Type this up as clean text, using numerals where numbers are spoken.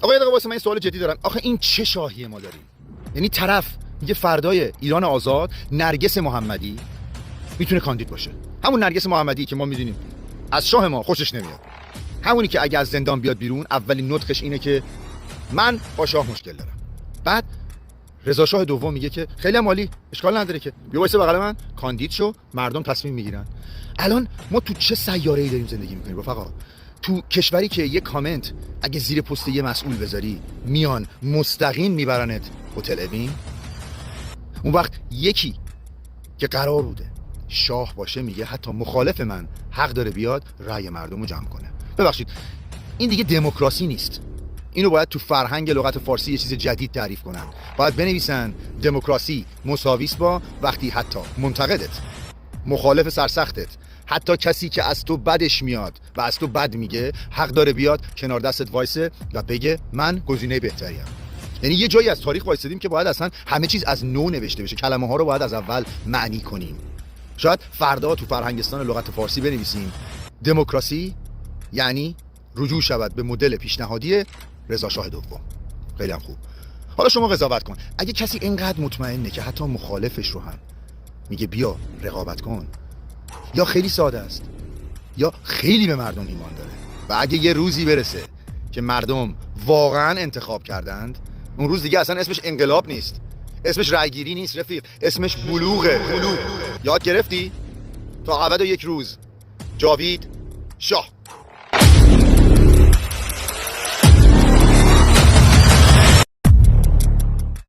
آقا یه دقیقه واسه من این سوال جدی دارم. آخه این چه شاهیه ما داریم؟ یعنی طرف میگه فردای ایران آزاد نرگس محمدی میتونه کاندید باشه، همون نرگس محمدی که ما میدونیم از شاه ما خوشش نمیاد، همونی که اگه از زندان بیاد بیرون اولین نطقش اینه که من با شاه مشکل دارم. بعد رضا شاه دوم میگه که خیلی عالی، اشکال نداره که بیا وایسا بغل من، کاندید شو، مردم تصمیم میگیرن. الان ما تو چه سیاره‌ای داریم زندگی میکنیم رفقا؟ تو کشوری که یه کامنت اگه زیر پست یه مسئول بذاری میان مستقیم میبرنت هتل اوین. اون وقت یکی که قرار بوده شاه باشه میگه حتی مخالف من حق داره بیاد رأی مردم رو جمع کنه. ببخشید این دیگه دموکراسی نیست. اینو باید تو فرهنگ لغت فارسی یه چیز جدید تعریف کنن. باید بنویسن دموکراسی مساوی است با وقتی حتی منتقدت، مخالف سرسختت، حتی کسی که از تو بدش میاد و از تو بد میگه حق داره بیاد کنار دستت وایسه و بگه من گزینه بهتریم. یعنی یه جایی از تاریخ وایسادیم که باید اصلا همه چیز از نو نوشته بشه، کلمه ها رو باید از اول معنی کنیم. شاید فردا تو فرهنگستان لغت فارسی بنویسیم دموکراسی یعنی رجوع شود به مدل پیشنهادی رضا شاه دوم. خیلی هم خوب. حالا شما قضاوت کن. اگه کسی اینقدر مطمئنه که حتی مخالفش رو هم میگه بیا رقابت کن، یا خیلی ساده است یا خیلی به مردم ایمان داره و اگه یه روزی برسه که مردم واقعا انتخاب کردند، اون روز دیگه اصلا اسمش انقلاب نیست، اسمش رأیگیری نیست رفیق، اسمش بلوغه. بلوغ. یاد گرفتی؟ تا ابد و یک روز. جاوید شاه.